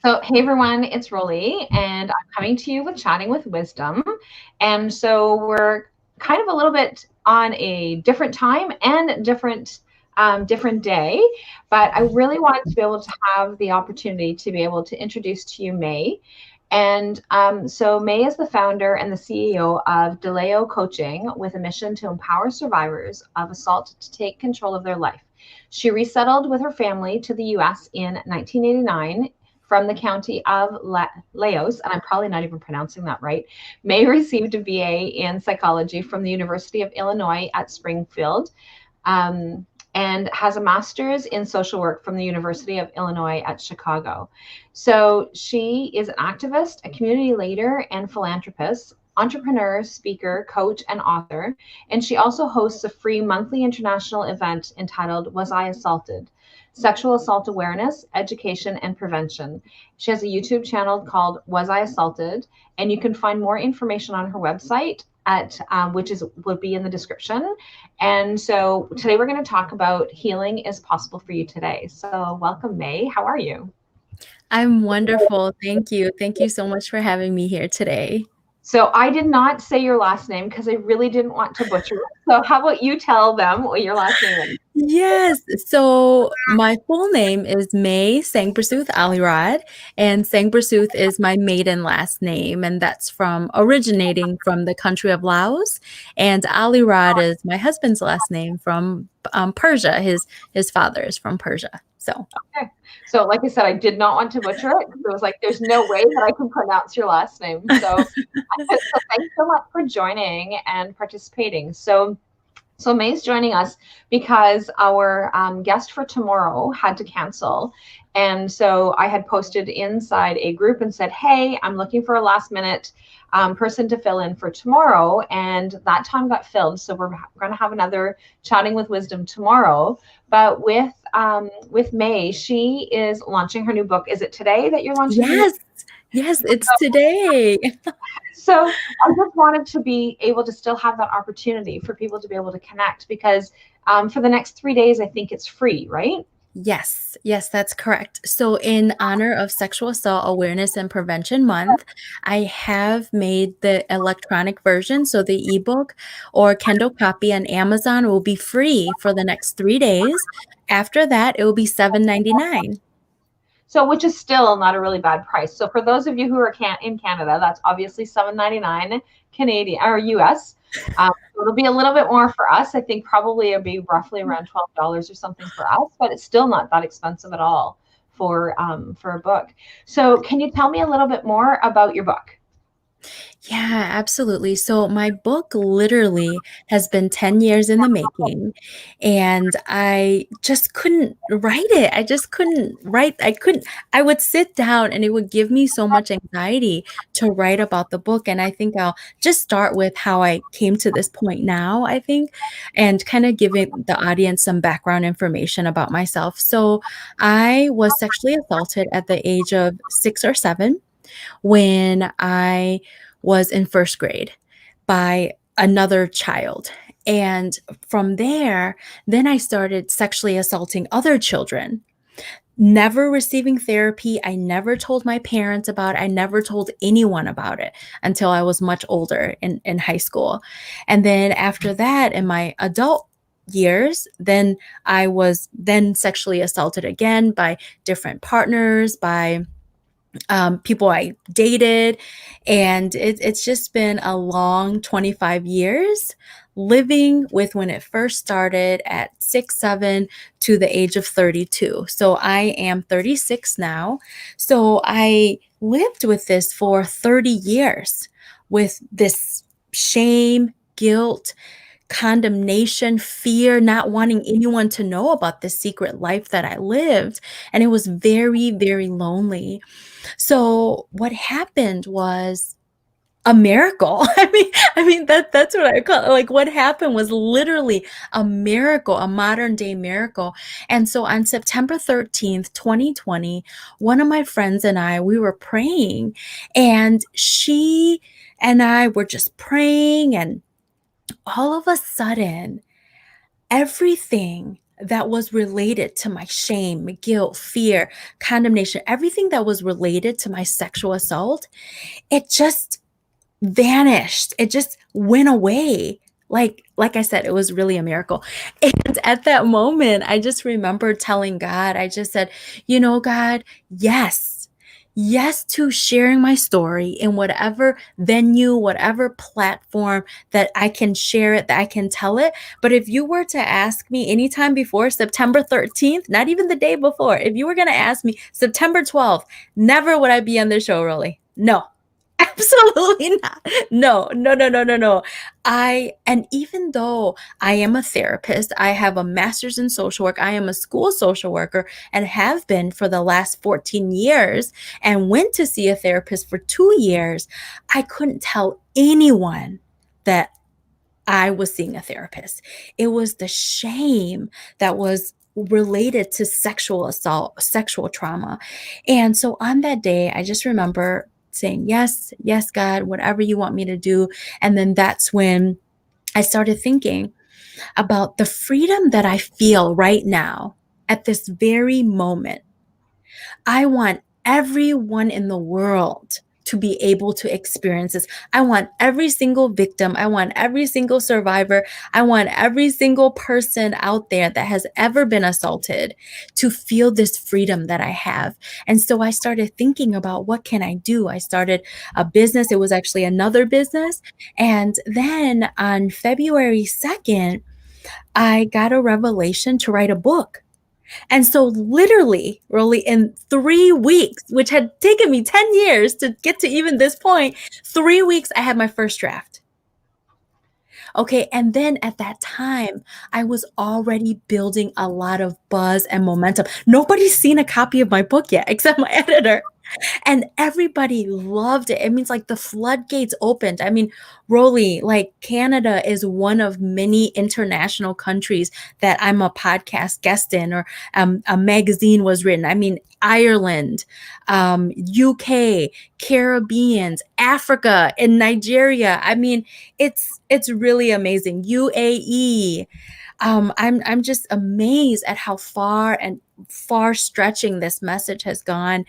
So, hey everyone, it's Rollie, and I'm coming to you with Chatting with Wisdom. And so we're kind of a little bit on a different time and different day, but I really wanted to be able to have the opportunity to be able to introduce to you May. And so May is the founder and the CEO of DeLao Coaching with a mission to empower survivors of assault to take control of their life. She resettled with her family to the US in 1989 from the county of Laos, and I'm probably not even pronouncing that right. May received a BA in psychology from the University of Illinois at Springfield, and has a master's in social work from the University of Illinois at Chicago. So she is an activist, a community leader, and philanthropist, entrepreneur, speaker, coach, and author. And she also hosts a free monthly international event entitled Was I Assaulted? Sexual Assault Awareness, Education, and Prevention. She has a YouTube channel called Was I Assaulted? And you can find more information on her website at would be in the description. And so today we're going to talk about healing is possible for you today. So welcome, May. How are you? I'm wonderful. Thank you. Thank you so much for having me here today. So I did not say your last name because I really didn't want to butcher it. So how about you tell them what your last name is? Yes. So my full name is May Saengpraseuth Alirad, and Saengpraseuth is my maiden last name, and that's from originating from the country of Laos. And Alirad is my husband's last name from Persia. His father is from Persia. So Okay. So like I said, I did not want to butcher it. It was like, there's no way that I can pronounce your last name. So thanks so much for joining and participating. So May's joining us because our guest for tomorrow had to cancel. And so I had posted inside a group and said, hey, I'm looking for a last minute person to fill in for tomorrow. And that time got filled. So we're going to have another Chatting with Wisdom tomorrow. But with May, she is launching her new book. Is it today that you're launching her new book? yes, it's today. So I just wanted to be able to still have that opportunity for people to be able to connect because for the next 3 days, I think it's free, right? Yes, that's correct. So, in honor of Sexual Assault Awareness and Prevention Month, I have made the electronic version. So, the ebook or Kindle copy on Amazon will be free for the next 3 days. After that, it will be $7.99. So, which is still not a really bad price. So, for those of you who are in Canada, that's obviously $7.99 Canadian or US. It'll be a little bit more for us. I think probably it'll be roughly around $12 or something for us, but it's still not that expensive at all for a book. So, can you tell me a little bit more about your book? Yeah, absolutely. So my book literally has been 10 years in the making, and I just couldn't write it. I just couldn't write. I would sit down and it would give me so much anxiety to write about the book. And I think I'll just start with how I came to this point now, I think, and kind of giving the audience some background information about myself. So I was sexually assaulted at the age of 6 or 7 when I was in first grade by another child. And from there, then I started sexually assaulting other children. Never receiving therapy. I never told my parents about it. I never told anyone about it until I was much older in high school. And then after that, in my adult years, then I was then sexually assaulted again by different partners, by people I dated. And it's just been a long 25 years living with when it first started at 6, 7 to the age of 32. So I am 36 now. So I lived with this for 30 years with this shame, guilt, condemnation, fear, not wanting anyone to know about this secret life that I lived. And it was very, very lonely. So what happened was a miracle. I mean that's what I call it. Like what happened was literally a miracle, a modern day miracle. And so on September 13th, 2020, one of my friends and I, we were praying, and she and I were just praying, and all of a sudden everything that was related to my shame, guilt, fear, condemnation, everything that was related to my sexual assault, it just vanished. It just went away. Like I said, it was really a miracle. And at that moment, I just remember telling God, I just said, God, yes. Yes to sharing my story in whatever venue, whatever platform that I can share it, that I can tell it. But if you were to ask me anytime before September 13th, not even the day before, if you were going to ask me September 12th, never would I be on the show, Rollie. No, absolutely not. No, no, no, no, no, no. And even though I am a therapist, I have a master's in social work, I am a school social worker and have been for the last 14 years and went to see a therapist for 2 years, I couldn't tell anyone that I was seeing a therapist. It was the shame that was related to sexual assault, sexual trauma. And so on that day, I just remember saying, yes, yes, God, whatever you want me to do. And then that's when I started thinking about the freedom that I feel right now at this very moment. I want everyone in the world to be able to experience this. I want every single victim. I want every single survivor. I want every single person out there that has ever been assaulted to feel this freedom that I have. And so I started thinking about what can I do? I started a business. It was actually another business. And then on February 2nd, I got a revelation to write a book. And so literally, Rollie, in 3 weeks, which had taken me 10 years to get to even this point, 3 weeks, I had my first draft. Okay. And then at that time, I was already building a lot of buzz and momentum. Nobody's seen a copy of my book yet, except my editor. And everybody loved it. It means like the floodgates opened. I mean, Rollie, like Canada is one of many international countries that I'm a podcast guest in, or a magazine was written. I mean, Ireland, UK, Caribbeans, Africa, and Nigeria. I mean, it's really amazing. UAE. I'm just amazed at how far stretching this message has gone.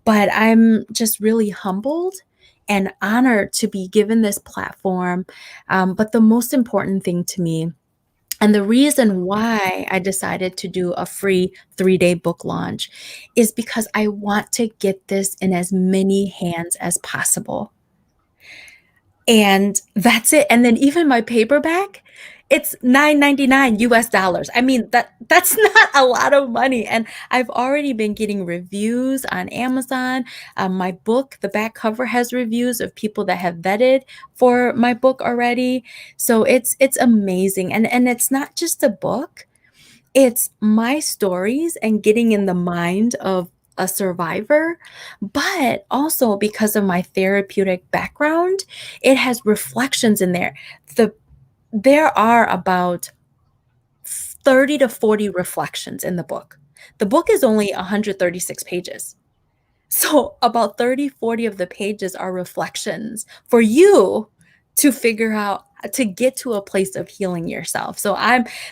But I'm just really humbled and honored to be given this platform. But the most important thing to me, and the reason why I decided to do a free 3-day book launch, is because I want to get this in as many hands as possible. And that's it. And then even my paperback, it's $9.99 US dollars. I mean, that's not a lot of money. And I've already been getting reviews on Amazon. My book, the back cover has reviews of people that have vetted for my book already. So it's amazing. And it's not just a book. It's my stories and getting in the mind of a survivor, but also because of my therapeutic background, it has reflections in there. There are about 30 to 40 reflections in the book. The book is only 136 pages. So about 30, 40 of the pages are reflections for you to figure out, to get to a place of healing yourself. So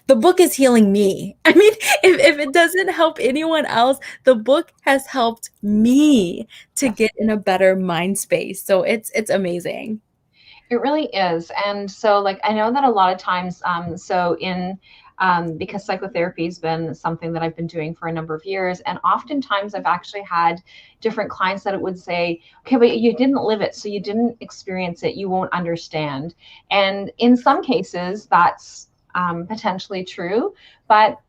the book is healing me. I mean, if it doesn't help anyone else, the book has helped me to get in a better mind space. So it's amazing. It really is. And so like, I know that a lot of times, because psychotherapy has been something that I've been doing for a number of years. And oftentimes I've actually had different clients that it would say, okay, but you didn't live it. So you didn't experience it. You won't understand. And in some cases that's potentially true, but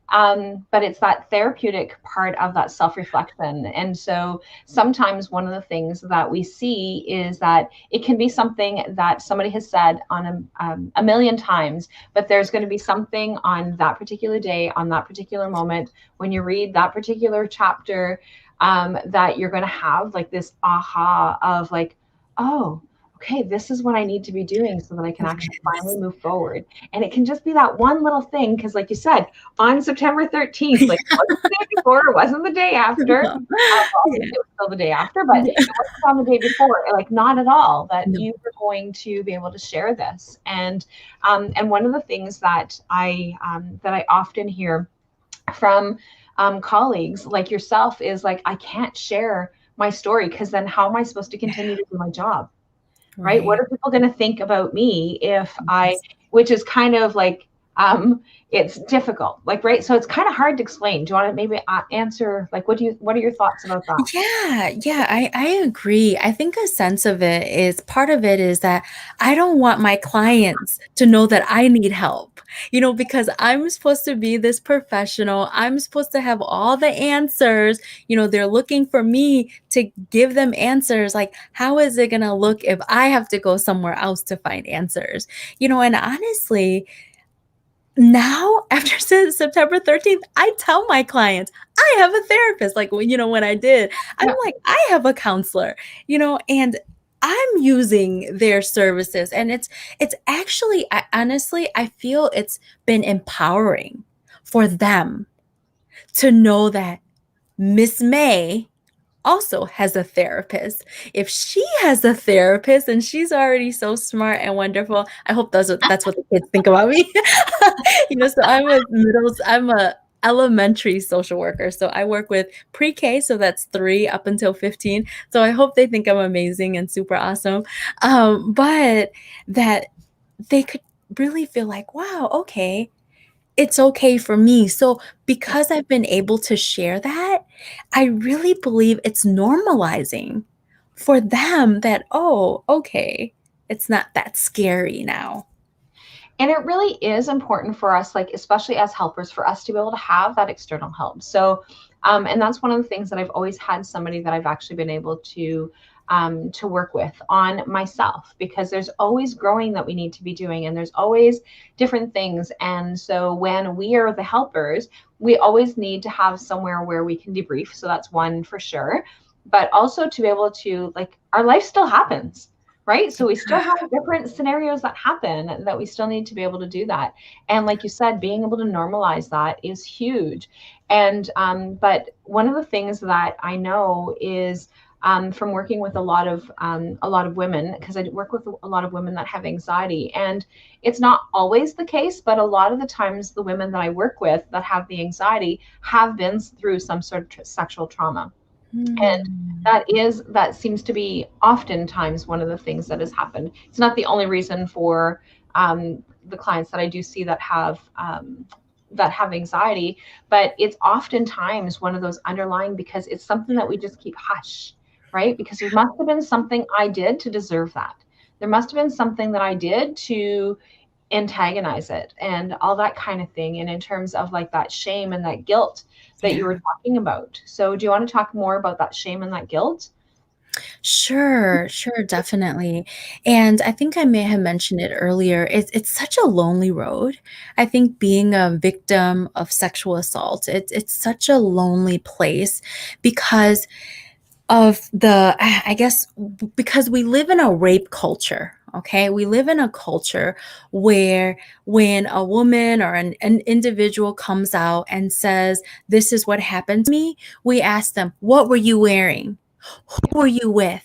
it's that therapeutic part of that self-reflection. And so sometimes one of the things that we see is that it can be something that somebody has said on a million times, but there's going to be something on that particular day, on that particular moment, when you read that particular chapter, that you're going to have like this aha of like, oh, okay, this is what I need to be doing so that I can actually finally move forward. And it can just be that one little thing, because like you said, on September 13th, like it wasn't the day before, it wasn't the day after. It was still the day after, but it wasn't on the day before, like not at all, that you were going to be able to share this. And one of the things that I often hear from colleagues like yourself is like, I can't share my story because then how am I supposed to continue Yeah. to do my job? Right? What Right. are people going to think about me if I, Yes. which is kind of like, it's difficult, like, right? So it's kind of hard to explain. Do you want to maybe answer, like, what are your thoughts about that? Yeah, yeah, I agree. I think a sense of it is part of it is that I don't want my clients to know that I need help, because I'm supposed to be this professional. I'm supposed to have all the answers. They're looking for me to give them answers. Like, how is it going to look if I have to go somewhere else to find answers? And honestly, now after September 13th, I tell my clients I have a therapist. Like, when I did, I'm Yeah. like, I have a counselor, and I'm using their services. And it's actually, honestly, I feel it's been empowering for them to know that Miss May also has a therapist. If she has a therapist and she's already so smart and wonderful, I hope that's what the kids think about me. So I'm a elementary social worker. So I work with pre-K, so that's 3 up until 15. So I hope they think I'm amazing and super awesome. But that they could really feel like, wow, okay, it's okay for me. So because I've been able to share that, I really believe it's normalizing for them that, oh, okay, it's not that scary now. And it really is important for us, like, especially as helpers, for us to be able to have that external help. So, and that's one of the things that I've always had somebody that I've actually been able to work with on myself, because there's always growing that we need to be doing, and there's always different things. And so when we are the helpers, we always need to have somewhere where we can debrief. So that's one for sure. But also to be able to, like, our life still happens, right? So we still have different scenarios that happen that we still need to be able to do that. And like you said, being able to normalize that is huge. And but one of the things that I know is from working with a lot of women, because I work with a lot of women that have anxiety, and it's not always the case, but a lot of the times the women that I work with that have the anxiety have been through some sort of sexual trauma. And Hmm. that seems to be oftentimes one of the things that has happened. It's not the only reason for the clients that I do see that have anxiety, but it's oftentimes one of those underlying, because it's something that we just keep hush, right? Because there must have been something I did to deserve that. There must have been something that I did to antagonize it and all that kind of thing. And in terms of like that shame and that guilt that you were Yeah. talking about. So do you want to talk more about that shame and that guilt? Sure, sure, definitely. And I think I may have mentioned it earlier. It's such a lonely road. I think being a victim of sexual assault, it's such a lonely place because of I guess, because we live in a rape culture. Okay, we live in a culture where when a woman or an individual comes out and says, "This is what happened to me," we ask them, "What were you wearing? Who were you with?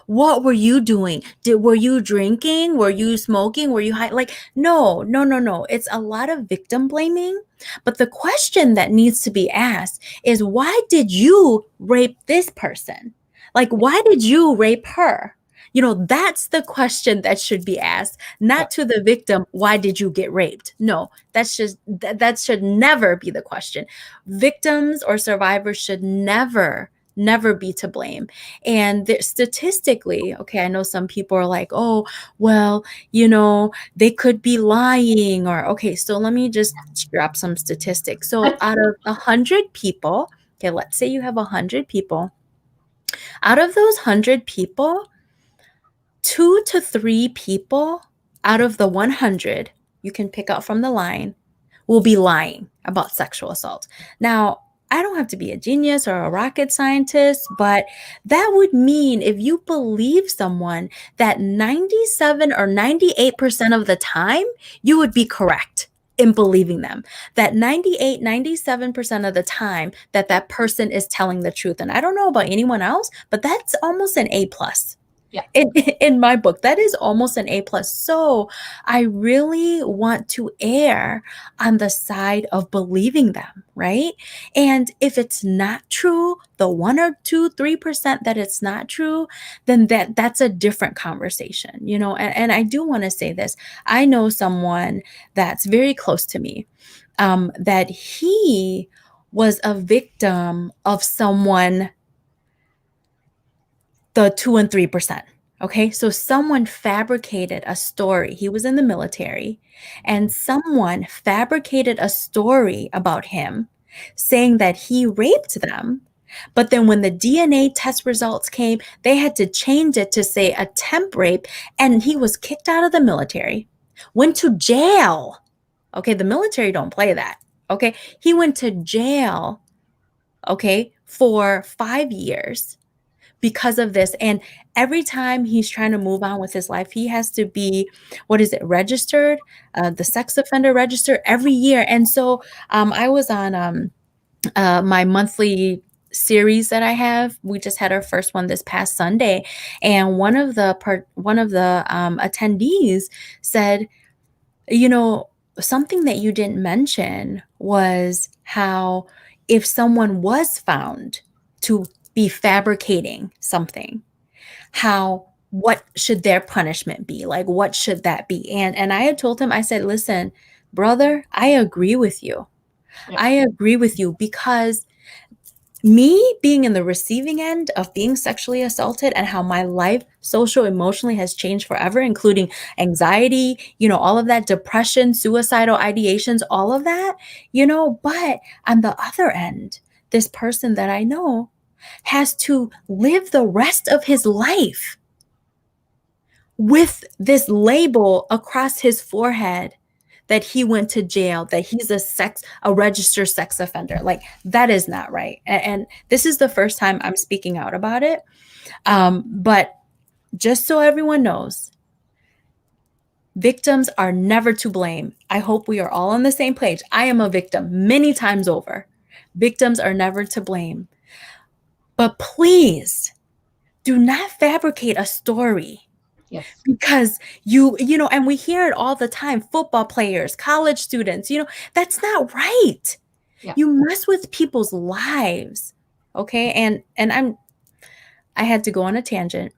What were you doing? Were you drinking? Were you smoking? Were you high?" Like, no, no, no, no. It's a lot of victim blaming. But the question that needs to be asked is, why did you rape this person? Like, why did you rape her? That's the question that should be asked, Yeah. not to the victim, why did you get raped? No, that should never be the question. Victims or survivors should never be to blame. And statistically, okay, I know some people are like, oh, well, they could be lying, or okay, so let me just drop some statistics. So out of 100 people, okay, let's say you have 100 people. Out of those 100 people, 2 to 3 people out of the 100, you can pick out from the line, will be lying about sexual assault. Now, I don't have to be a genius or a rocket scientist, but that would mean if you believe someone that 97 or 98% of the time, you would be correct in believing them. That 98, 97% of the time that person is telling the truth. And I don't know about anyone else, but that's almost an A plus. Yeah. in my book. That is almost an A plus. So I really want to err on the side of believing them, right? And if it's not true, the 1 or 2, 3% that it's not true, then that's a different conversation, and I do want to say this. I know someone that's very close to me, that he was a victim of someone, the 2 and 3%. Okay, so someone fabricated a story. He was in the military, and someone fabricated a story about him saying that he raped them. But then when the DNA test results came, they had to change it to say attempt rape, and he was kicked out of the military, went to jail. Okay, the military don't play that. Okay, he went to jail, okay, for 5 years because of this. And every time he's trying to move on with his life, he has to be, what is it, registered, the sex offender register every year. And so I was on my monthly series that I have. We just had our first one this past Sunday, and one of the attendees said, something that you didn't mention was how if someone was found to be fabricating something, what should their punishment be? Like, what should that be? And I had told him, I said, listen, brother, I agree with you. Yeah. I agree with you, because me being in the receiving end of being sexually assaulted and how my life social emotionally has changed forever, including anxiety, all of that, depression, suicidal ideations, all of that, but on the other end, this person that I know has to live the rest of his life with this label across his forehead that he went to jail, that he's a registered sex offender. Like, that is not right. And this is the first time I'm speaking out about it. But just so everyone knows, victims are never to blame. I hope we are all on the same page. I am a victim many times over. Victims are never to blame. But please do not fabricate a story. Yes. Because and we hear it all the time, football players, college students, that's not right. Yeah. You mess with people's lives. Okay. And I had to go on a tangent.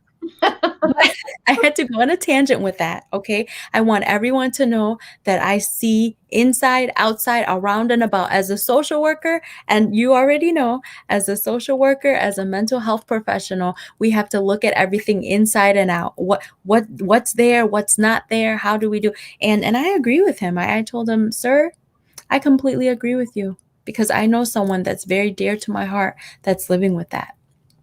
I had to go on a tangent with that. Okay. I want everyone to know that I see inside, outside, around and about as a social worker. And you already know, as a social worker, as a mental health professional, we have to look at everything inside and out. What's there, what's not there, how do we do? And I agree with him. I told him, sir, I completely agree with you, because I know someone that's very dear to my heart that's living with that.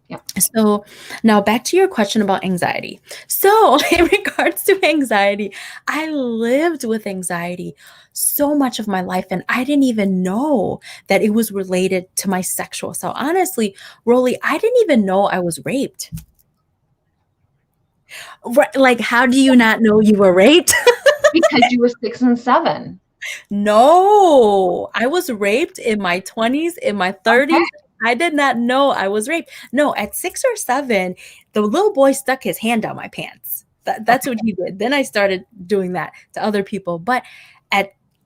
Yeah. So now back to your question about anxiety. So in regards to anxiety, I lived with anxiety so much of my life, and I didn't even know that it was related to my sexual assault. Honestly, Rollie, I didn't even know I was raped. Right, like, how do you not know you were raped? Because you were 6 and 7. No, I was raped in my 20s, in my 30s. Okay. I did not know I was raped. No, at 6 or 7, the little boy stuck his hand down my pants. That's what he did. Then I started doing that to other people. But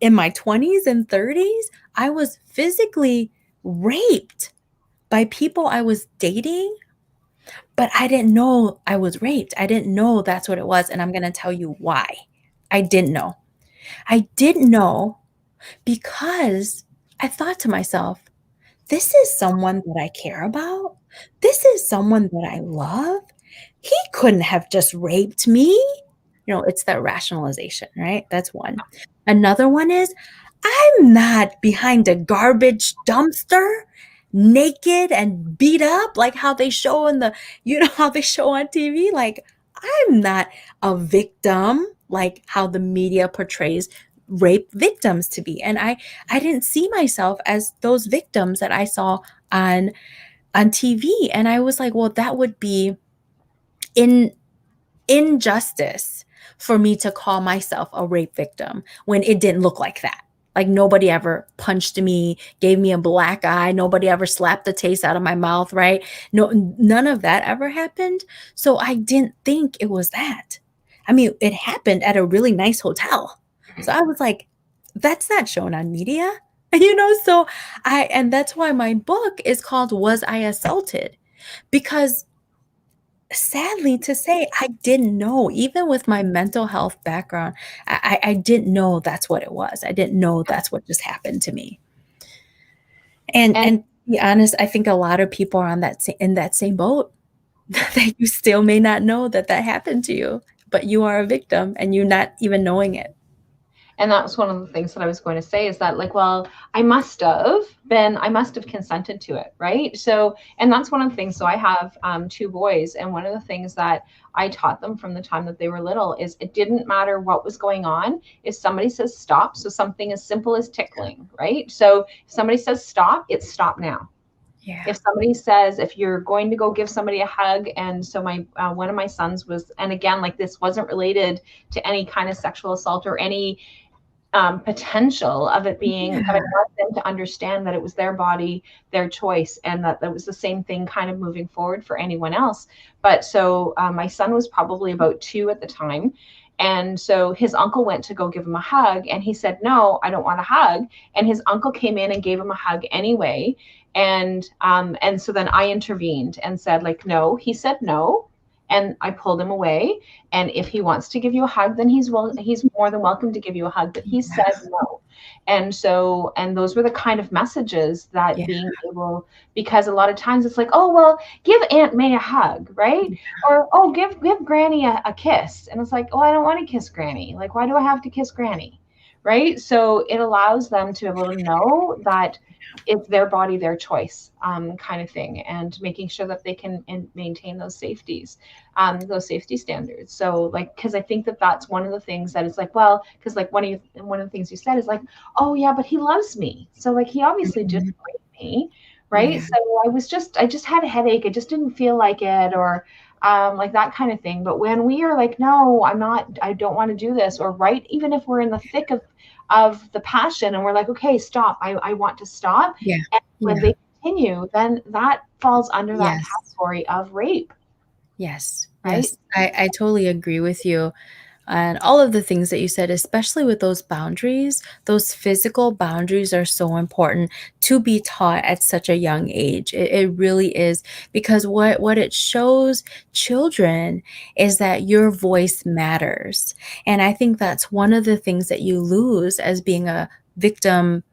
in my 20s and 30s, I was physically raped by people I was dating, but I didn't know I was raped. I didn't know that's what it was. And I'm going to tell you why. I didn't know. I didn't know because I thought to myself, this is someone that I care about. This is someone that I love. He couldn't have just raped me. It's that rationalization, right? That's one. Another one is, I'm not behind a garbage dumpster, naked and beat up like how they show how they show on TV. Like, I'm not a victim like how the media portrays rape victims to be. And I didn't see myself as those victims that I saw on TV. And I was like, well, that would be injustice for me to call myself a rape victim when it didn't look like that. Like nobody ever punched me, gave me a black eye, nobody ever slapped the taste out of my mouth, right? No, none of that ever happened. So I didn't think it was that. I mean, it happened at a really nice hotel. So I was like, that's not shown on media. So and that's why my book is called Was I Assaulted? Because sadly to say, I didn't know, even with my mental health background, I didn't know that's what it was. I didn't know that's what just happened to me. And And to be honest, I think a lot of people are on in that same boat that you still may not know that that happened to you, but you are a victim and you're not even knowing it. And that was one of the things that I was going to say, is that, like, well, I must have consented to it, right? So, and that's one of the things. So I have 2 boys, and one of the things that I taught them from the time that they were little is it didn't matter what was going on. If somebody says stop, so something as simple as tickling, right? So if somebody says stop, it's stop now. Yeah. If somebody says, if you're going to go give somebody a hug, and so my one of my sons was, and again, like, this wasn't related to any kind of sexual assault or any potential of it being, but I want them to understand that it was their body, their choice, and that was the same thing kind of moving forward for anyone else. But so my son was probably about 2 at the time. And so his uncle went to go give him a hug, and he said, no, I don't want a hug. And his uncle came in and gave him a hug anyway. And so then I intervened and said, like, no. He said no. And I pulled him away. And if he wants to give you a hug, then he's more than welcome to give you a hug. But he said no. And so, and those were the kind of messages that being able, because a lot of times it's like, oh, well, give Aunt May a hug, right? Or, oh, give Granny a kiss. And it's like, oh, I don't want to kiss Granny. Like, why do I have to kiss Granny? Right? So it allows them to be able to know that it's their body, their choice, kind of thing, and making sure that they can maintain those safety standards. So, like, because I think that that's one of the things that it's like, well, because like one of the things you said is like, oh yeah, but he loves me, so like he obviously just raped me, right? Yeah. So I just had a headache, I just didn't feel like it, or like that kind of thing. But when we are like, no, I don't want to do this, or right, even if we're in the thick of the passion and we're like, okay, stop, I want to stop. Yeah. And when they continue, then that falls under that category of rape. Yes. Right? Yes. I totally agree with you. And all of the things that you said, especially with those boundaries, those physical boundaries are so important to be taught at such a young age. It really is, because what it shows children is that your voice matters. And I think that's one of the things that you lose as being a victim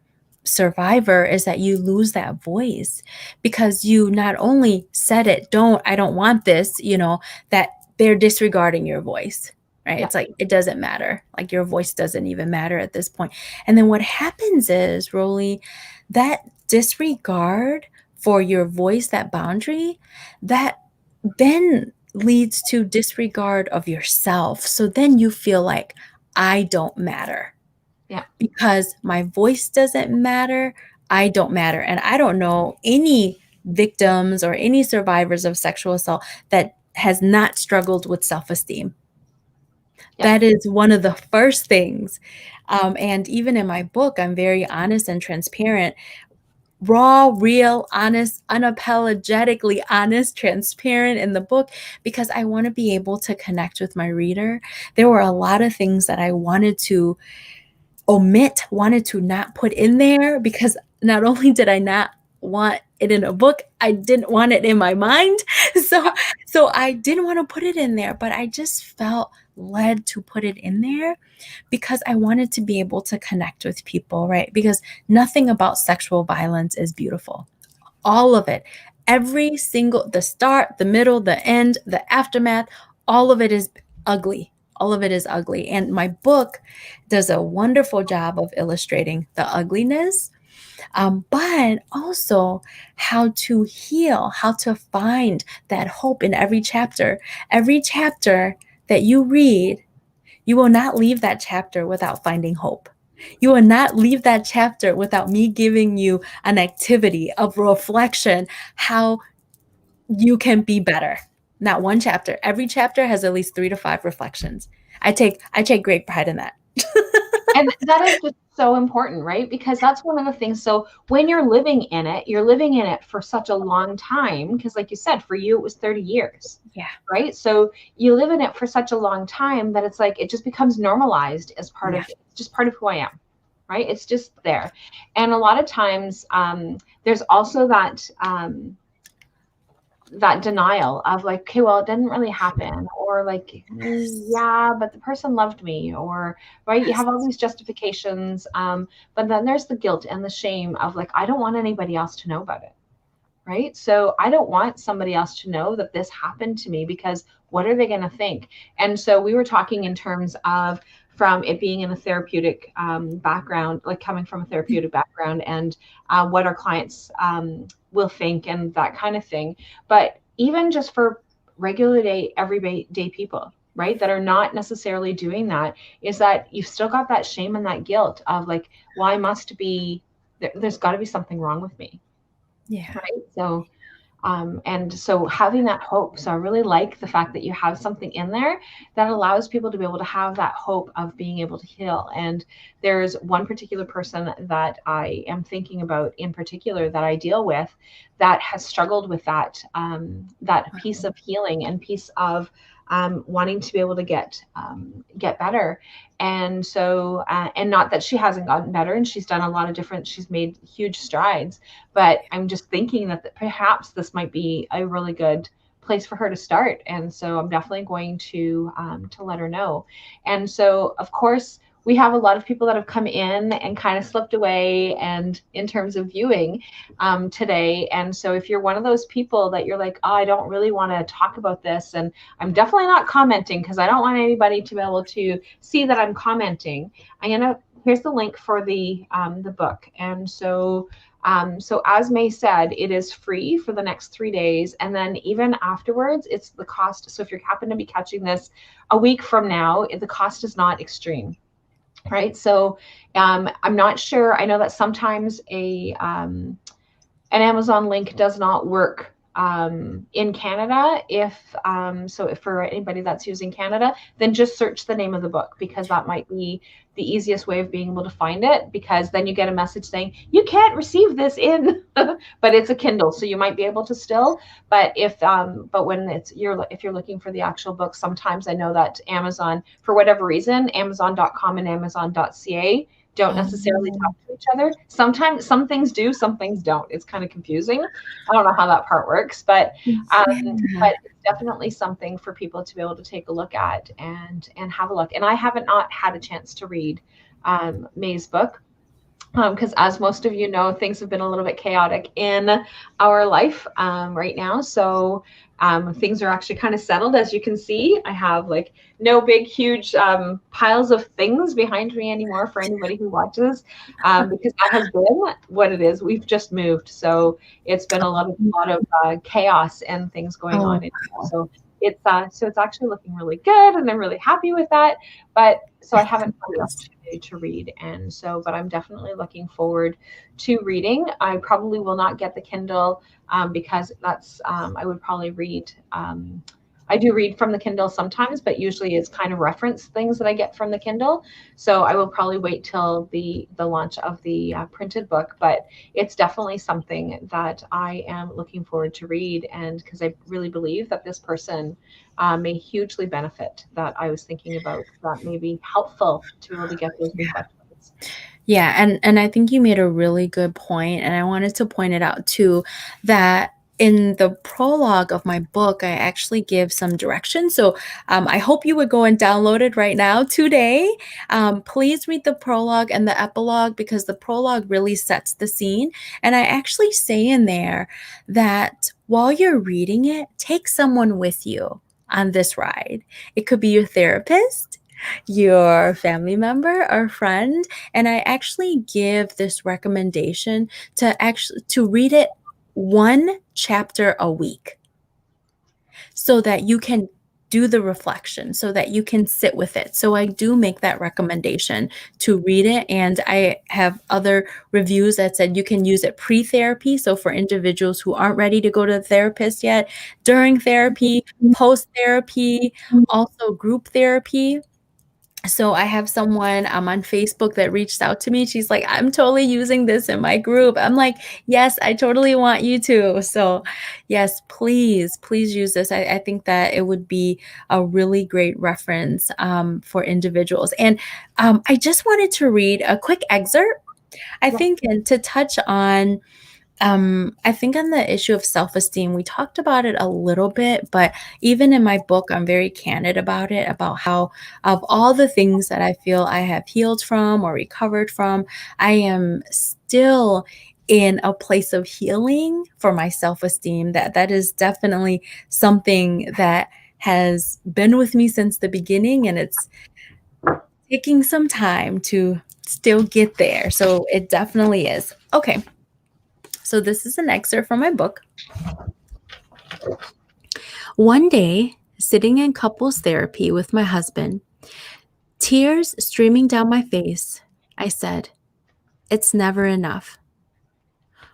survivor, is that you lose that voice, because you not only said it, I don't want this, that they're disregarding your voice. Right? Yeah. It's like, it doesn't matter. Like, your voice doesn't even matter at this point. And then what happens is, Rollie, that disregard for your voice, that boundary, that then leads to disregard of yourself. So then you feel like, I don't matter. Yeah. Because my voice doesn't matter, I don't matter. And I don't know any victims or any survivors of sexual assault that has not struggled with self-esteem. That is one of the first things. And even in my book, I'm very honest and transparent, raw, real, honest, unapologetically honest, transparent in the book, because I want to be able to connect with my reader. There were a lot of things that I wanted to omit, wanted to not put in there, because not only did I not want it in a book, I didn't want it in my mind. So I didn't want to put it in there, but I just felt led to put it in there because I wanted to be able to connect with people, right? Because nothing about sexual violence is beautiful. All of it, every single, the start, the middle, the end, the aftermath, all of it is ugly. All of it is ugly. And my book does a wonderful job of illustrating the ugliness, but also how to heal, how to find that hope in every chapter. Every chapter that you read, you will not leave that chapter without finding hope. You will not leave that chapter without me giving you an activity of reflection, how you can be better. Not one chapter. Every chapter has at least 3 to 5 reflections. I take great pride in that. And that is just so important, right? Because that's one of the things. So when you're living in it, you're living in it for such a long time. Because, like you said, for you, it was 30 years. Yeah. Right. So you live in it for such a long time that it's like it just becomes normalized as part of it's just part of who I am. Right. It's just there. And a lot of times there's also that that denial of like, okay, well, it didn't really happen, or like, yeah, but the person loved me, or right, you have all these justifications, but then there's the guilt and the shame of like, I don't want anybody else to know about it, right? So I don't want somebody else to know that this happened to me, because what are they going to think? And so we were talking in terms of from it being in a therapeutic background, like coming from a therapeutic background, and what our clients will think and that kind of thing. But even just for regular day, everyday people, right, that are not necessarily doing that, is that you've still got that shame and that guilt of like, well, I must be, there's got to be something wrong with me. Yeah. Right. So, and so having that hope. So I really like the fact that you have something in there that allows people to be able to have that hope of being able to heal. And there's one particular person that I am thinking about in particular that I deal with that has struggled with that, that piece of healing and piece of wanting to be able to get better. And so, and not that she hasn't gotten better, and she's done a lot of different, she's made huge strides, but I'm just thinking that perhaps this might be a really good place for her to start. And so I'm definitely going to let her know. And so, of course, we have a lot of people that have come in and kind of slipped away, and in terms of viewing today. And so if you're one of those people that you're like, oh, I don't really want to talk about this, and I'm definitely not commenting because I don't want anybody to be able to see that I'm commenting, here's the link for the book. And so so as May said, it is free for the next 3 days. And then even afterwards, it's the cost. So if you happen to be catching this a week from now, the cost is not extreme. Right. So I'm not sure. I know that sometimes an Amazon link does not work in Canada. If for anybody that's using Canada, then just search the name of the book, because that might be the easiest way of being able to find it, because then you get a message saying you can't receive this in, but it's a Kindle, so you might be able to still. But if you're looking for the actual book, sometimes I know that Amazon, for whatever reason, Amazon.com and Amazon.ca don't necessarily talk to each other. Sometimes some things do, some things don't. It's kind of confusing. I don't know how that part works, but it's definitely something for people to be able to take a look at and have a look. And I haven't not had a chance to read May's book, because as most of you know, things have been a little bit chaotic in our life right now. So things are actually kind of settled. As you can see, I have like no big, huge piles of things behind me anymore for anybody who watches, because that has been what it is. We've just moved. So it's been a lot of chaos and things going on. So it's actually looking really good, and I'm really happy with that. But so I haven't had the opportunity to read, and so, but I'm definitely looking forward to reading. I probably will not get the Kindle because that's I would probably read. I do read from the Kindle sometimes, but usually it's kind of reference things that I get from the Kindle. So I will probably wait till the launch of the printed book, but it's definitely something that I am looking forward to read. And because I really believe that this person may hugely benefit, that I was thinking about, that may be helpful to be able to get those reflections. Yeah, and I think you made a really good point, and I wanted to point it out too, that in the prologue of my book, I actually give some directions. So I hope you would go and download it right now today. Please read the prologue and the epilogue, because the prologue really sets the scene. And I actually say in there that while you're reading it, take someone with you on this ride. It could be your therapist, your family member or friend. And I actually give this recommendation to read it 1 chapter a week, so that you can do the reflection, so that you can sit with it. So I do make that recommendation to read it. And I have other reviews that said you can use it pre-therapy. So for individuals who aren't ready to go to the therapist yet, during therapy, post-therapy, also group therapy. So I have someone on Facebook that reached out to me. She's like, I'm totally using this in my group. I'm like, yes, I totally want you to. So yes, please use this. I think that it would be a really great reference for individuals. And I just wanted to read a quick excerpt, I Yeah. think, and to touch on I think on the issue of self-esteem, we talked about it a little bit, but even in my book, I'm very candid about it, about how of all the things that I feel I have healed from or recovered from, I am still in a place of healing for my self-esteem. That is definitely something that has been with me since the beginning, and it's taking some time to still get there. So it definitely is. Okay. So this is an excerpt from my book. One day, sitting in couples therapy with my husband, tears streaming down my face, I said, "It's never enough."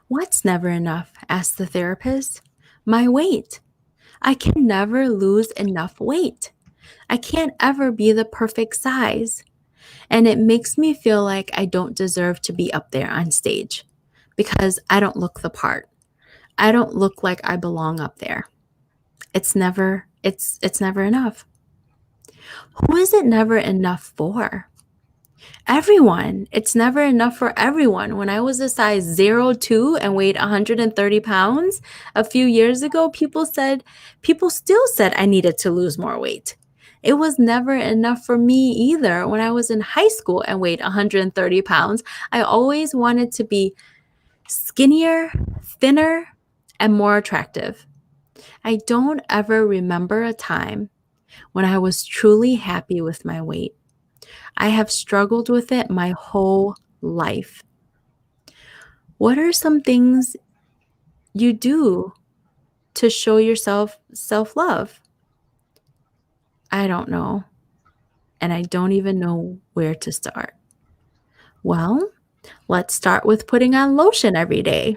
"What's never enough?" asked the therapist. "My weight. I can never lose enough weight. I can't ever be the perfect size. And it makes me feel like I don't deserve to be up there on stage because I don't look the part. I don't look like I belong up there. It's never enough." Who is it never enough for? Everyone. It's never enough for everyone. When I was a size 02 and weighed 130 pounds a few years ago, people still said I needed to lose more weight. It was never enough for me either. When I was in high school and weighed 130 pounds, I always wanted to be skinnier, thinner, and more attractive. I don't ever remember a time when I was truly happy with my weight. I have struggled with it my whole life. What are some things you do to show yourself self-love? I don't know, and I don't even know where to start. Well, let's start with putting on lotion every day.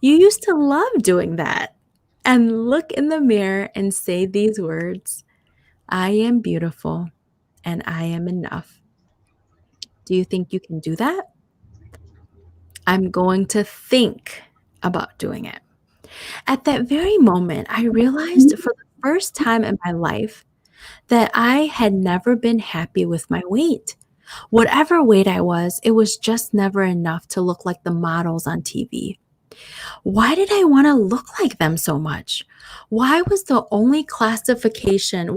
You used to love doing that. And look in the mirror and say these words: I am beautiful and I am enough. Do you think you can do that? I'm going to think about doing it. At that very moment, I realized for the first time in my life that I had never been happy with my weight. Whatever weight I was, it was just never enough to look like the models on TV. Why did I want to look like them so much? Why was this the only classification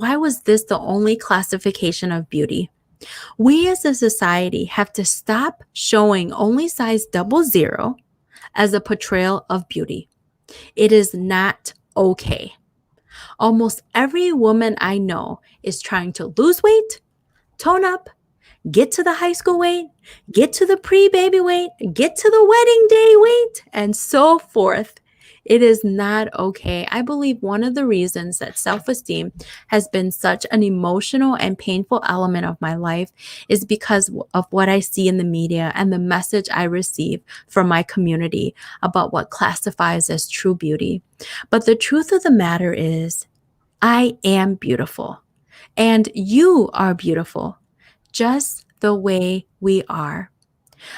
of beauty? We as a society have to stop showing only size 00 as a portrayal of beauty. It is not okay. Almost every woman I know is trying to lose weight, tone up, get to the high school weight, get to the pre-baby weight, get to the wedding day weight, and so forth. It is not okay. I believe one of the reasons that self-esteem has been such an emotional and painful element of my life is because of what I see in the media and the message I receive from my community about what classifies as true beauty. But the truth of the matter is, I am beautiful, and you are beautiful, just the way we are.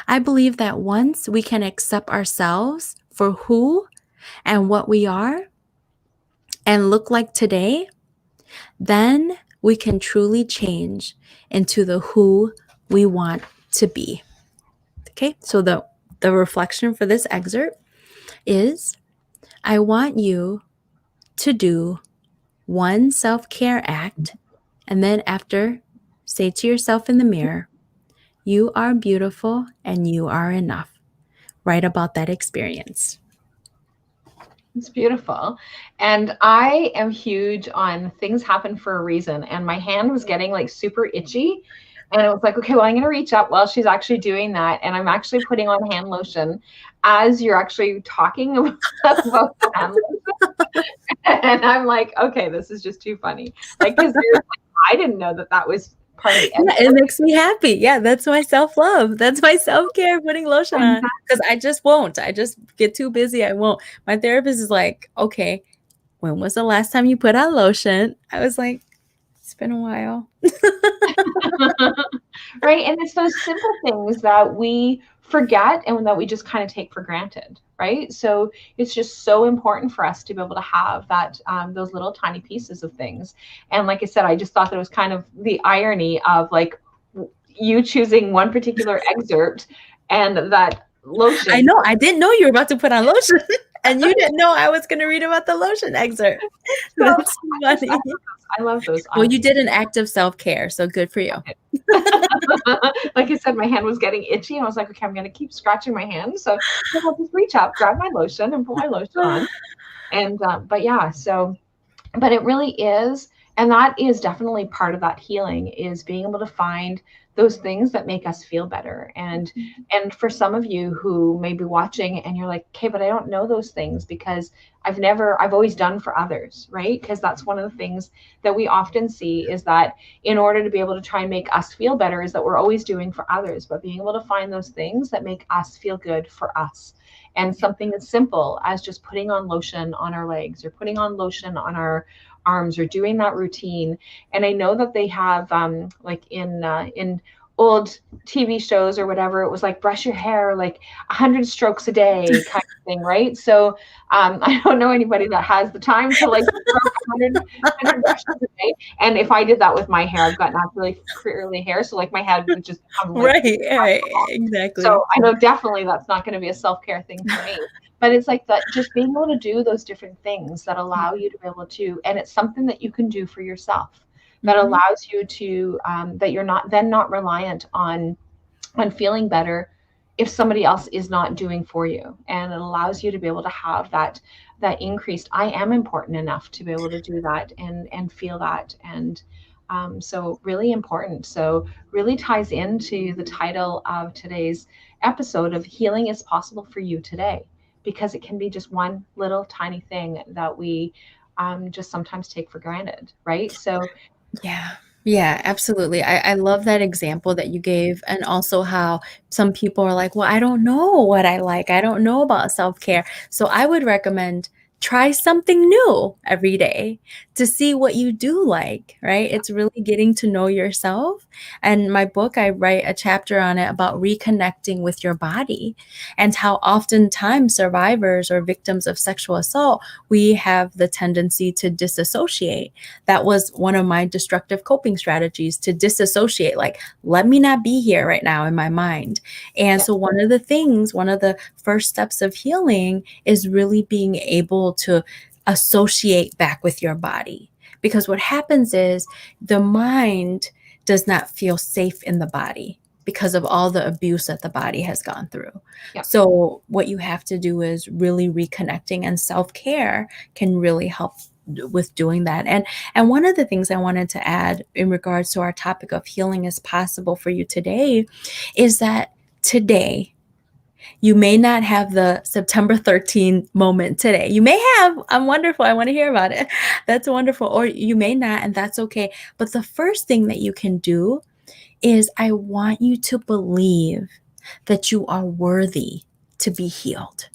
I believe that once we can accept ourselves for who and what we are and look like today, then we can truly change into the who we want to be. Okay, so the reflection for this excerpt is, I want you to do one self-care act, and then after, say to yourself in the mirror, you are beautiful and you are enough. Write about that experience. It's beautiful. And I am huge on things happen for a reason. And my hand was getting like super itchy. And it was like, okay, well, I'm going to reach up while she's actually doing that. And I'm actually putting on hand lotion as you're actually talking about the hand lotion. And I'm like, okay, this is just too funny. Like, because I didn't know that was part of the Yeah, it makes me happy. Yeah, that's my self-love. That's my self-care, putting lotion on. Because I just won't. I just get too busy. I won't. My therapist is like, okay, when was the last time you put on lotion? I was like, It's been a while. Right. And it's those simple things that we forget and that we just kind of take for granted. Right. So it's just so important for us to be able to have that, those little tiny pieces of things. And like I said, I just thought that it was kind of the irony of like you choosing one particular excerpt and that lotion. I know. I didn't know you were about to put on lotion. And you didn't know I was going to read about the lotion excerpt. That's funny. I love those. Well, you did an act of self-care, so good for you. Like I said, my hand was getting itchy, and I was like, okay, I'm going to keep scratching my hand. So I'll just reach up, grab my lotion, and put my lotion on. And but yeah, so, but it really is, and that is definitely part of that healing, is being able to find those things that make us feel better. And for some of you who may be watching and you're like, okay, but I don't know those things because I've always done for others, right? Because that's one of the things that we often see, is that in order to be able to try and make us feel better, is that we're always doing for others, but being able to find those things that make us feel good for us. And something as simple as just putting on lotion on our legs or putting on lotion on our arms or doing that routine. And I know that they have like in old TV shows or whatever, it was like brush your hair like 100 strokes a day kind of thing, right? So I don't know anybody that has the time to like stroke 100 brushes a day. And if I did that with my hair, I've got naturally curly hair, so like my head would just become like, right, exactly. So I know definitely that's not going to be a self-care thing for me. But it's like that, just being able to do those different things that allow you to be able to, and it's something that you can do for yourself, that allows you to, that you're not reliant on feeling better if somebody else is not doing for you. And it allows you to be able to have that increased, I am important enough to be able to do that and feel that. And so really important. So really ties into the title of today's episode of Healing is Possible for You Today, because it can be just one little tiny thing that we just sometimes take for granted, right? So yeah, absolutely. I love that example that you gave, and also how some people are like, well, I don't know what I like. I don't know about self-care. So I would recommend try something new every day to see what you do like, right? It's really getting to know yourself. And my book, I write a chapter on it about reconnecting with your body, and how oftentimes survivors or victims of sexual assault, we have the tendency to disassociate. That was one of my destructive coping strategies, to disassociate, like, let me not be here right now in my mind. And so one of the first steps of healing is really being able to associate back with your body. Because what happens is the mind does not feel safe in the body because of all the abuse that the body has gone through. So what you have to do is really reconnecting, and self-care can really help with doing that. And one of the things I wanted to add in regards to our topic of healing is possible for you today is that today, you may not have the September 13th moment today. You may have, I'm wonderful, I want to hear about it. That's wonderful. Or you may not, and that's okay. But the first thing that you can do is, I want you to believe that you are worthy to be healed,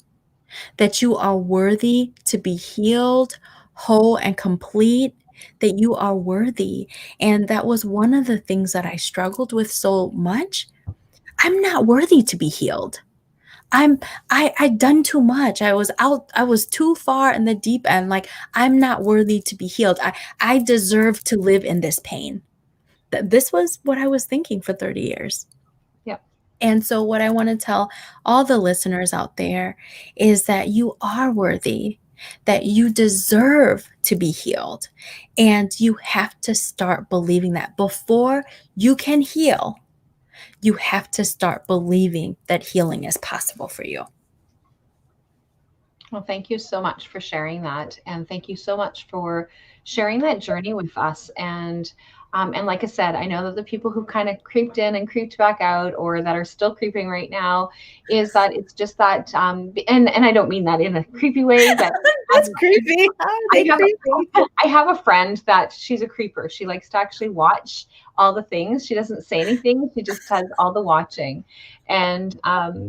that you are worthy to be healed, whole, and complete, that you are worthy. And that was one of the things that I struggled with so much. I'm not worthy to be healed. I'd done too much. I was too far in the deep end. Like, I'm not worthy to be healed. I deserve to live in this pain. This was what I was thinking for 30 years. And so what I want to tell all the listeners out there is that you are worthy, that you deserve to be healed. And you have to start believing that. Before you can heal, you have to start believing that healing is possible for you. Well, thank you so much for sharing that. And thank you so much for sharing that journey with us. And like I said, I know that the people who kind of creeped in and creeped back out, or that are still creeping right now, is that it's just that, and I don't mean that in a creepy way, but that's creepy. I have a friend that she's a creeper. She likes to actually watch all the things. She doesn't say anything. She just does all the watching. And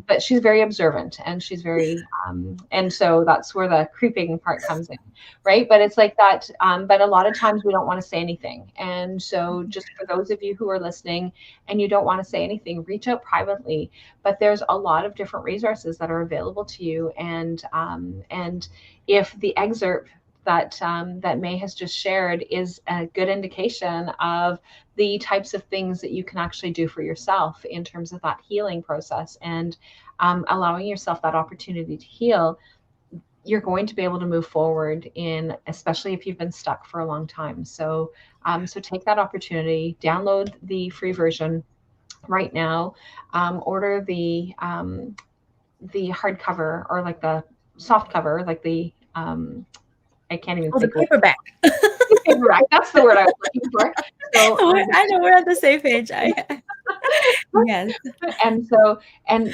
but she's very observant, and she's very and so that's where the creeping part comes in, right? But it's like that. But a lot of times we don't want to say anything. And so just for those of you who are listening and you don't want to say anything, reach out privately. But there's a lot of different resources that are available to you. And if the excerpt that May has just shared is a good indication of the types of things that you can actually do for yourself in terms of that healing process, and allowing yourself that opportunity to heal, you're going to be able to move forward in, especially if you've been stuck for a long time. So take that opportunity, download the free version right now, order the hardcover, or like the soft cover, like the I can't even think the paperback. Paperback. That's the word I was looking for. So I know we're on the same page. Yes.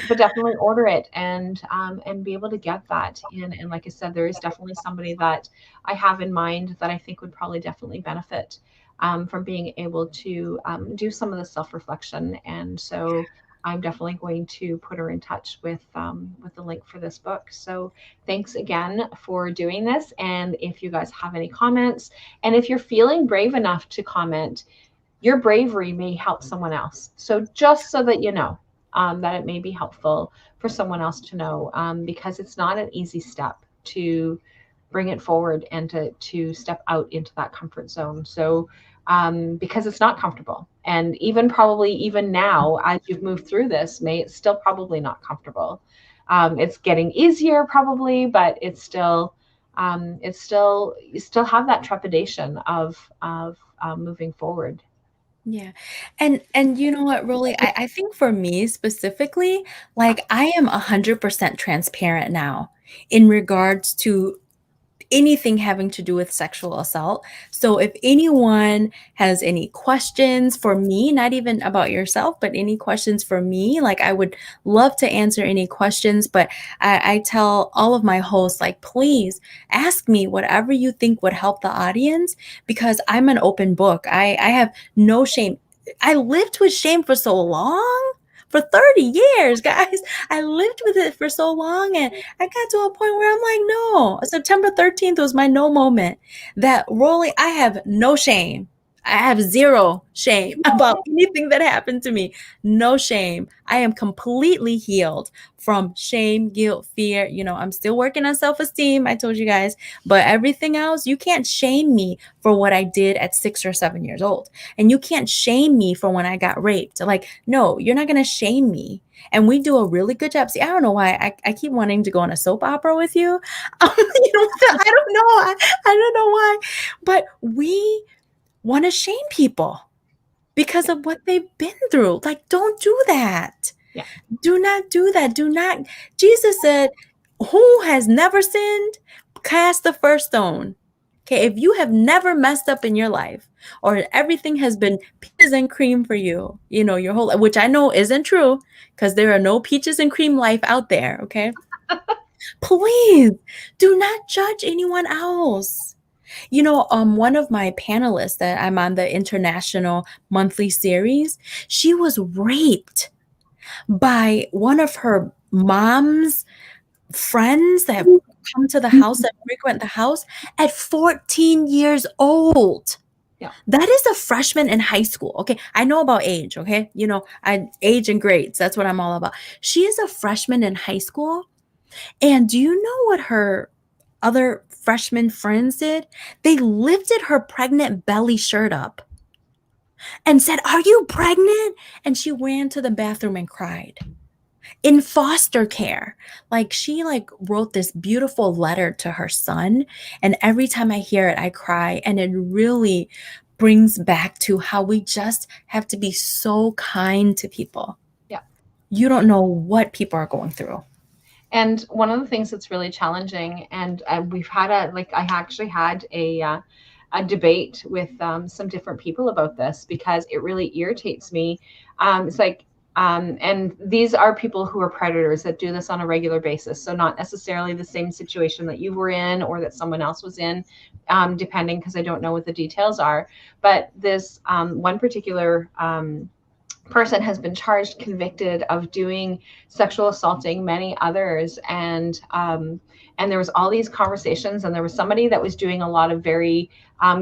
But definitely order it and be able to get that. And like I said, there is definitely somebody that I have in mind that I think would probably definitely benefit from being able to do some of the self-reflection. And so I'm definitely going to put her in touch with the link for this book. So thanks again for doing this. And if you guys have any comments, and if you're feeling brave enough to comment, your bravery may help someone else. So just so that you know that it may be helpful for someone else to know, because it's not an easy step to bring it forward and to step out into that comfort zone. So because it's not comfortable. And probably even now, as you've moved through this, it's still probably not comfortable. It's getting easier probably, but you still have that trepidation of moving forward. Yeah. And you know what, Rollie, I think for me specifically, like I am 100% transparent now in regards to anything having to do with sexual assault. So if anyone has any questions for me, not even about yourself, but any questions for me, like I would love to answer any questions. But I tell all of my hosts, like, please ask me whatever you think would help the audience, because I'm an open book. I have no shame. I lived with shame for so long. For 30 years, guys. I lived with it for so long, and I got to a point where I'm like, no, September 13th was my no moment. That Rollie, I have no shame. I have zero shame about anything that happened to me. No shame. I am completely healed from shame, guilt, fear. You know, I'm still working on self-esteem. I told you guys, but everything else, you can't shame me for what I did at 6 or 7 years old. And you can't shame me for when I got raped. Like, no, you're not going to shame me. And we do a really good job. See, I don't know why I keep wanting to go on a soap opera with you. You know, I don't know. I don't know why, but we want to shame people because of what they've been through. Like, don't do that. Yeah. Do not do that. Do not. Jesus said, who has never sinned, cast the first stone. Okay, if you have never messed up in your life, or everything has been peaches and cream for you, you know, your whole life, which I know isn't true, because there are no peaches and cream life out there, okay? Please do not judge anyone else. You know, one of my panelists that I'm on the international monthly series, she was raped by one of her mom's friends that have come to the house, that frequent the house, at 14 years old. Yeah. That is a freshman in high school. Okay. I know about age. Okay. You know, age and grades. That's what I'm all about. She is a freshman in high school. And do you know what her other freshman friends did? They lifted her pregnant belly shirt up and said, "Are you pregnant?" And she ran to the bathroom and cried. In foster care. Like, she wrote this beautiful letter to her son, and every time I hear it, I cry. And it really brings back to how we just have to be so kind to people. Yeah. You don't know what people are going through. And one of the things that's really challenging, and we've had I actually had a debate with some different people about this, because it really irritates me. It's like, And these are people who are predators that do this on a regular basis. So not necessarily the same situation that you were in or that someone else was in, depending, because I don't know what the details are. But this one particular person has been charged, convicted of doing sexual assaulting many others, and there was all these conversations, and there was somebody that was doing a lot of very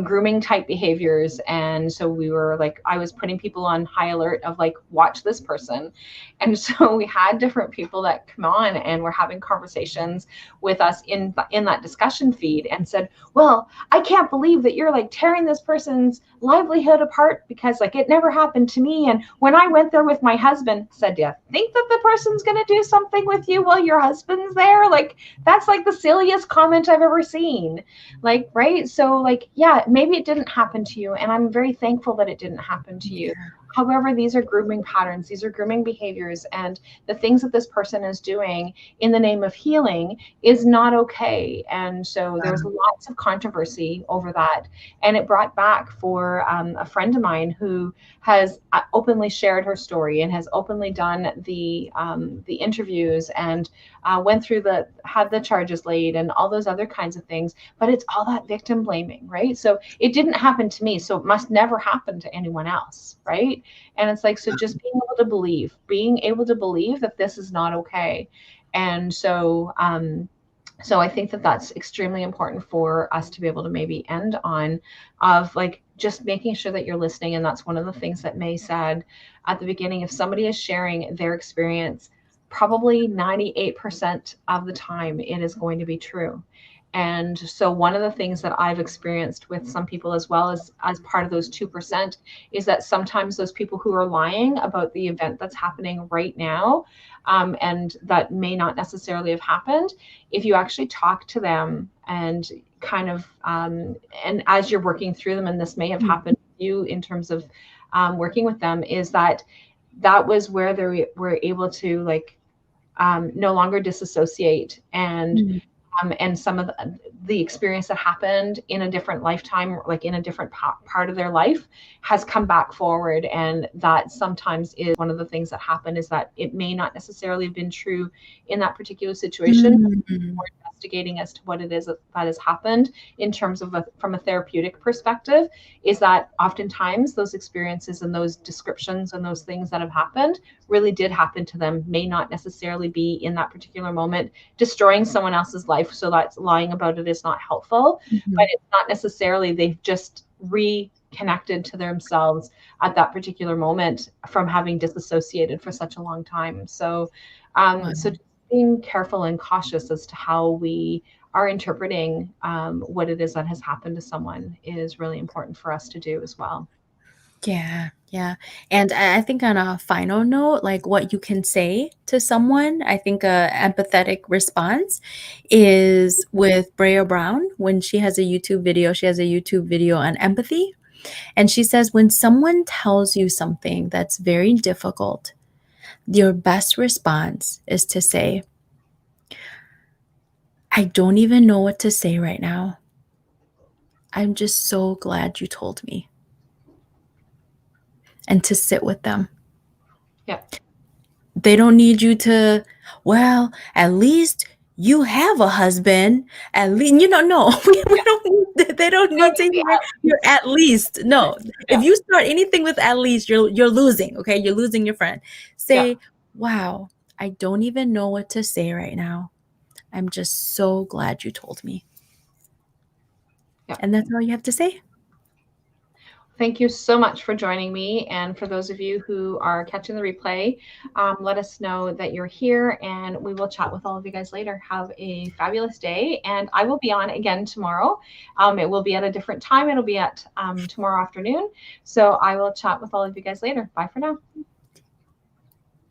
grooming type behaviors, and so we were like, I was putting people on high alert of like, watch this person. And so we had different people that come on and were having conversations with us in that discussion feed, and said, well, I can't believe that you're like tearing this person's livelihood apart, because like it never happened to me, and when I went there with my husband. Said, do you think that the person's going to do something with you while your husband's there? Like, that's like the silliest comment I've ever seen. Like, right? So like, yeah, maybe it didn't happen to you, and I'm very thankful that it didn't happen to you. However, these are grooming patterns, these are grooming behaviors, and the things that this person is doing in the name of healing is not okay. And so there was lots of controversy over that, and it brought back for a friend of mine who has openly shared her story and has openly done the interviews, and had the charges laid and all those other kinds of things. But it's all that victim blaming, right? So it didn't happen to me, so it must never happen to anyone else, right? And it's like, so just being able to believe that this is not okay. And so so I think that that's extremely important for us to be able to maybe end on, of like just making sure that you're listening. And that's one of the things that May said at the beginning. If somebody is sharing their experience, probably 98% of the time it is going to be true. And so one of the things that I've experienced with some people, as well as part of those 2%, is that sometimes those people who are lying about the event that's happening right now, and that may not necessarily have happened, if you actually talk to them and kind of, and as you're working through them, and this may have happened to you in terms of working with them, is that was where they were able to like no longer disassociate, and some of the experience that happened in a different lifetime, like in a different part of their life, has come back forward. And that sometimes is one of the things that happen, is that it may not necessarily have been true in that particular situation. We're investigating as to what it is that has happened in terms of from a therapeutic perspective, is that oftentimes those experiences and those descriptions and those things that have happened really did happen to them, may not necessarily be in that particular moment destroying someone else's life. So that's lying about it is not helpful, but it's not necessarily, they've just reconnected to themselves at that particular moment from having disassociated for such a long time. So so just being careful and cautious as to how we are interpreting what it is that has happened to someone is really important for us to do as well. Yeah, yeah. And I think on a final note, like what you can say to someone, I think a empathetic response is with Breyer Brown. When she has a YouTube video on empathy. And she says, when someone tells you something that's very difficult, your best response is to say, I don't even know what to say right now. I'm just so glad you told me. And to sit with them. Yeah. They don't need you to, well, at least you have a husband. At least, no, they don't need to hear your at least. No, if you start anything with at least, you're losing, okay? You're losing your friend. Say, wow, I don't even know what to say right now. I'm just so glad you told me. And that's all you have to say. Thank you so much for joining me. And for those of you who are catching the replay, let us know that you're here, and we will chat with all of you guys later. Have a fabulous day. And I will be on again tomorrow. It will be at a different time. It'll be at tomorrow afternoon. So I will chat with all of you guys later. Bye for now.